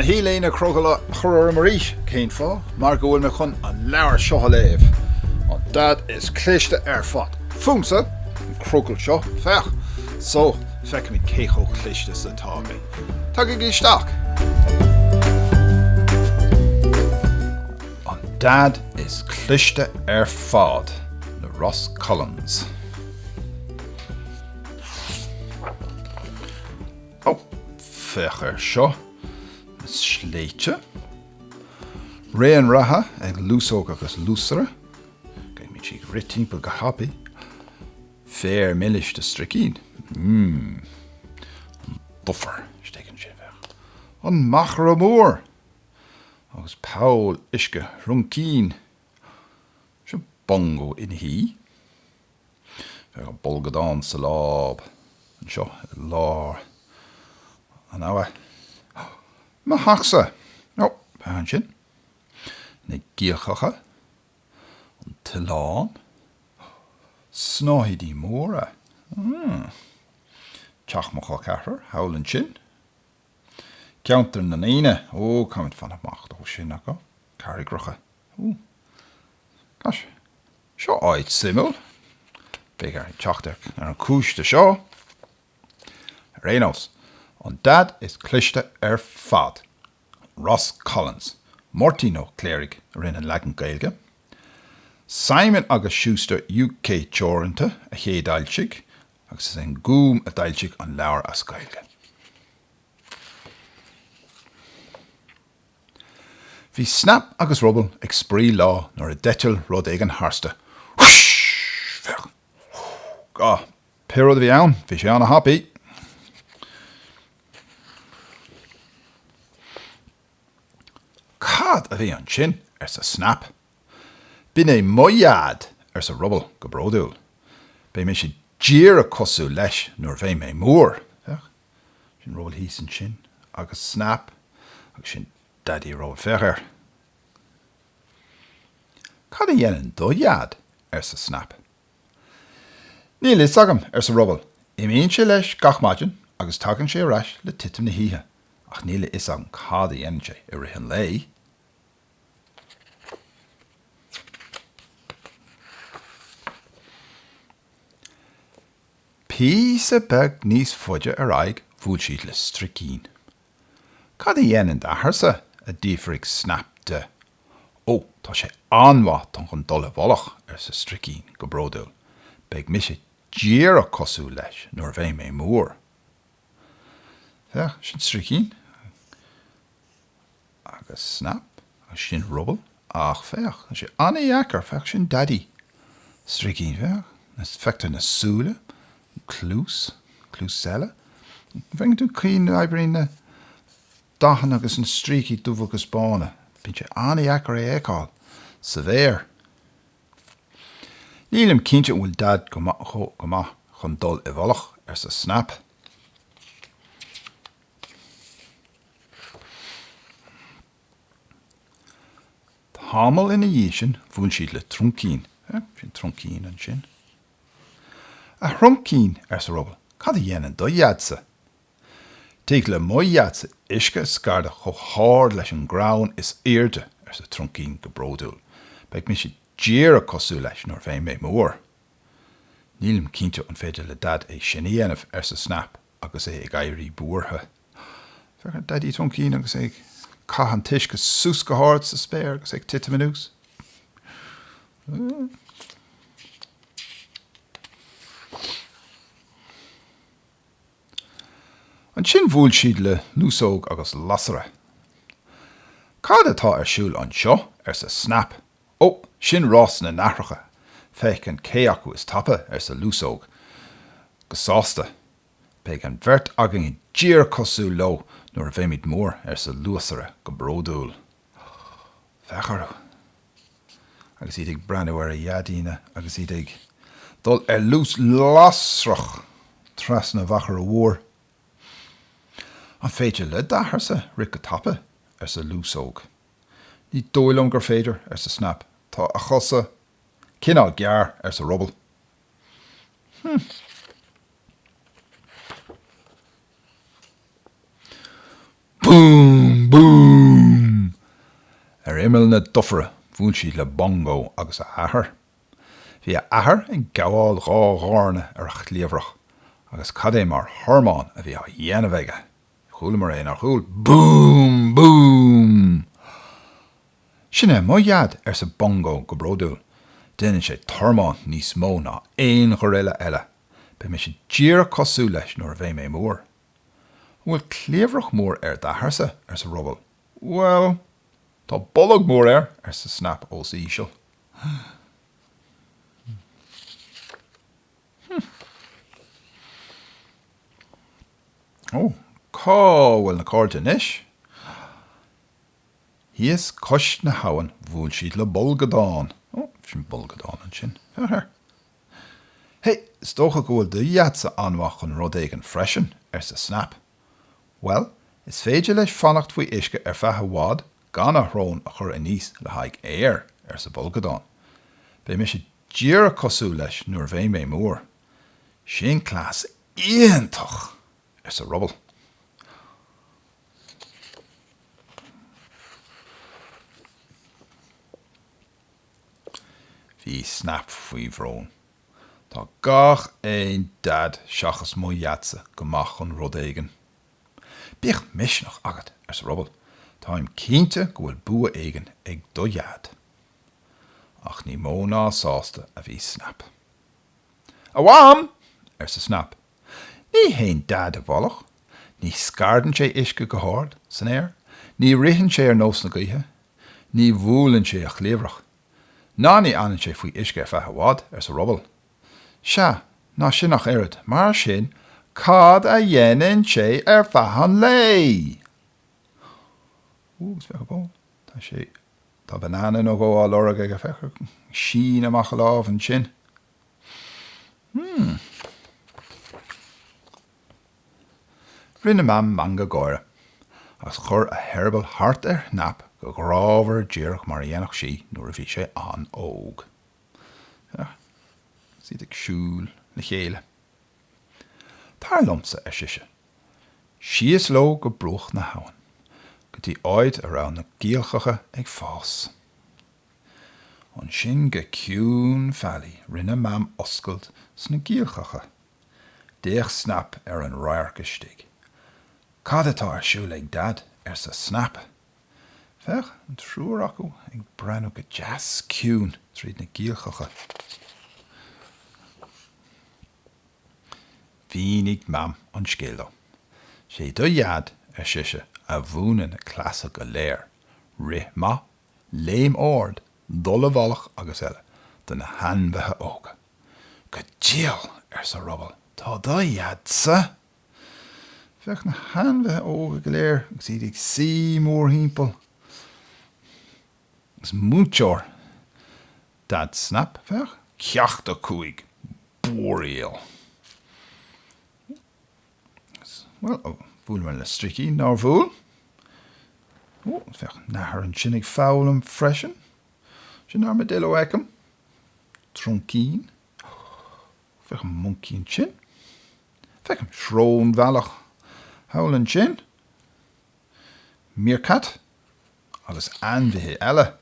híléine crogala chur maríis céin fá, mar go bhfuil me chun an leabhar seo a léamh. An dad is cléiste ar fad. Fúmsa, an crogal seo, fech. So, feice mi cécho cléiste sa tágaí. Tá go gísteach. An dad is cléiste ar fad. Na Ross Collins. Oh, fech ar seo. Sléite. Réan ratha ag lúsóg agus lúsara. Gaid mi tíg ritimple go happy. Fair millish de stricín. An buffer. Steigen sé bheith. An machar amór. Agus Paul isce runcín. Se bongo in hí. Fech an bolgadán sa láb. An seo lár. An awa. Ma haxa. Oh, behan sin. Na gíochacha. An tilán. Snáhidí móra. Teachmacha cahar, howlan sin. Counter na naine. Oh, comment fan amach do sin aco. Carrigrocha. Oh. Gosh. Seo áid simul. Begar teachtar ar an cúis de seo. Reynolds. An dad is cléiste ar fad. Ross Collins. Martino Cleric rinne legan gailge. Simon agus Schuster UK Choranta a ché dailchig. Agus is an gúm a dailchig an leabhar as gailge. Bhí snap agus rubble ag sprí lá nor a detil rud ag an harsta. Whoosh! Fech. Gá, pero de bhí ann, bhí sé anna happy. Cad a bhí an sin sa snap. Bhín é moiad sa rubble go bródúil. Bé mé sé díar a cosú leis nuair bheith mé mór. Sin rubble hís an sin agus snap agus sin daddy rubble fechair. Cad a dhéanann dóiad sa snap. Níl is agam sa rubble. Imíonn sé leis gach maidin agus tagann sé rais le titim na híthe. Ach níl is agam cad a dhéanann sé I rihan lei. Pís a beg níos fuide ar aig bhúil siad le stricín. Cad a dhéanann d'atharsa a dífrig snap de. Ó, tá sé anmhaith an chun dul a bholach sa stricín go bródúil. Beg mi sé díar a cosú leis nuair bheith mé mór. Fech, sin stricín. Agus snap, agus sin rubble. Ach fech, sé anna iachar fech sin daddy. Stricín fech, nas fechta na súla. Clús selle. Feng tú cín aibrín na dahan agus an strící dúbhagus bána. Bín sé anna iachar éáil. Sa bhéir. Nílim cínte bhfuil dad go maith chun dul I bholach sa snap. Hámal ina dhí sin bhúil siad le truncín. Sin truncín an sin. A thruncín sa rubble. Cad a dhéanann dóiadsa. Teag le moiadsa isce scarda cho háir leis an grán is éirde sa truncín go bródúil. Beg mi sé díar a cosú leis nuair bheith mé mór. Nílim cínte an féidir le dad é sin dhéanamh sa snap agus é ag éirí buairthe. Fechar daddy truncín agus ag cahan tiis go sús go háir sa spéir agus ag tite minús. An sin bhúil siad le lúsóg agus lasara. Cad atá siúil an seo sa snap. Ó, sin Ross na nachracha. Feic an cé acu is tapa sa lúsóg. Go sásta. Beg an bheirt agan I díar cosú lo nuair a bheith míid mór sa lúsara go bródúil. Fecharú. Agus iad ag breanú ar a iadína agus iad ag dul lús lasrach tras na bhachar a mhór. An féidir le d'atharsa ric go tapa sa lúsóg. Ní dóilm gur féidir sa snap. Tá a chosa cinál gear sa rubble. Boom, boom. imil na duffere bhún siad le bongo agus a athair. Bhí a athair in gabháil rá ar chléomhrach agus cad é mar thormáin a bhí a dhéanamh aige. Chúla mar éon ar chúl. Boom, boom! Sinne má iad ar sa bongo go bródúil. Déanann sé thormáin níos mó ná aon ghoréile eile. Ba mé sé dír cosú leis nuair a bheith mé mór. Bhfuil cléomhrach mór ar d'athairsa ar sa rubbal. Well, tá bollag mór ar sa snap ó sa íseal. Ó, cá bhfuil na cárte inis. Híos coist na hawan bhúil siad le bolgadáin. Ó, sin bolgadáin an sin. Hey, is dócha go bhfuil d'iad anmhaach an rud éigean freisin ar sa snap. Well, is féidir leis fannacht faoi isce ar fethe bhád gan a thrón a chur aníos le haig éir ar sa bolgadáin. Ba mé sé dír cosú leis nuair bheith mé mór. Sin clás íontach ar sa rubbal. Bhí snap faoi bhrón. Tá gach éon dad seachas mo iadsa go mach an rud éigean. Bích misneach agat ar sa rubbal. Tá im cínte go bhfuil bua éigean ag do iad. Ach ní mó ná sásta a bhí snap. Awam! Ar sa snap. Ní haon dad a bholach. Ní scardan sé isce go háard san air. Ní rihann sé ar nós na gaotha. Ní bhúlann sé a chléomhrach. Ná ní anann sé faoi isce ar fethe bhád ar sa rubbal. Se, ná sin nach éad, mar sin, cad a dhéanann sé ar feathan lei. Is fecha bó. Tá sé, tá banana nó bháil orag ag a fechar. Sín amach láh an sin. Rinne mam manga góire. As chur a herbal hart ar nap go grábhar díreach mar dhéanach sí nuair a bhí sé an óg. Siad ag siúil na chéile. Tá lomsa ar siise. Sios ló go bruach na hawan. Go dtí áid arán na gíalchacha ag fás. An sin go ciún fealaí rinne mam oscailt sna gíalchacha. Déach snap ar an ráircha stig. Cad atá ar siúil ag dad ar sa snap. Fech an trúr acu ag brenn go jazz ciún tríd na gíalchacha. Bhínig mam an scéaldó. Sé do iad ar siise a bhúna na clasa go léir. Rith ma, léim ord, dul a bhalach agus eile, do na hanbhethe óga. Go díal ar sa rubbal. Tá do iad sa. Fech na hanbhethe óga go léir, agus iad ag sí mór hímpel. Agus múteor. Dad snap, fech? Ceacht a cúig. Bóréal. Well, bhúil mar le stricí ná bhúil. Ó, fech nahar an sin ag fálam freisin. Sin armadillo ecam. Troncín. Fech an moncín sin. Fech an shrón bhealach. Hawl an sin. Meerkat. Agus anmhithe eile.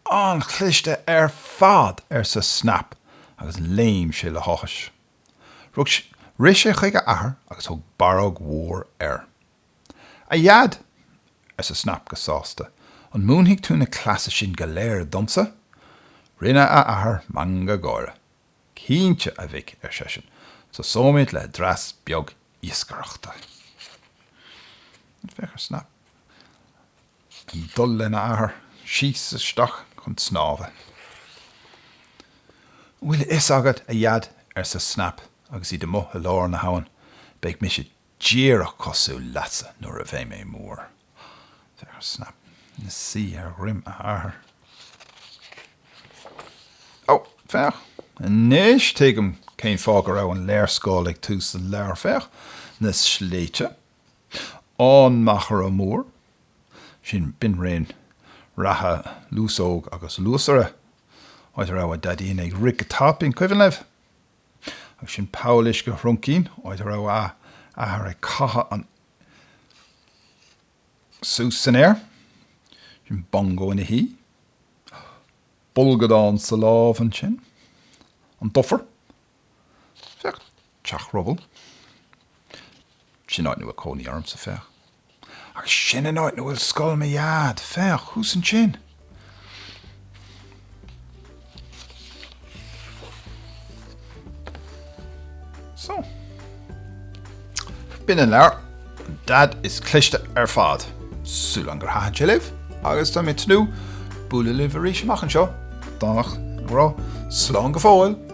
An chlichte ar fad ar sa snap agus léim sé le háis. Rug ris sé chuige athair agus thug barag mhór ar. A iad ar sa snap go sásta. An múnigh tú na clasa sin go léir domsa. Rinne a athair manga gáire. Cínte a bhic ar sesin. So sómid le dras beag iascarachta. Fechar snap. An dul le na athair. Síos isteach chun snábha. Bhfuil is agad a iad ar sa snap agus iad mo a lár na hawan. Beidh mi sé díreach cosú leasa nuair a bheith mé mór. Fechar snap. Na sí ar rim a athair. Ó, fech. Níos tuigim cén fág ar an léirscáil ag tús an leir fech. Na sléite. An machar a mór. Sin bin réin ratha lúsóg agus lúsara. Oid ar a dadíon ag rig a tapin cuivan leh. Agus sin paulis go hruncín. Oid ar a ahar ag caha an Sús san air. Sin bongo in a hí. Bulgad an sa láv an sin. An doffer. Fech teach rubbel. Sin áit nu a cóní arm sa fech. Ach sin an áit nu il skull me iad. Fech, hús an sin? So. Bin an leir. Dad is cliste fad. Súlan gur haid se liv. Agus tá mit nu. Búla liv a ríis machen seo. Dánach, rá, slán go fáil.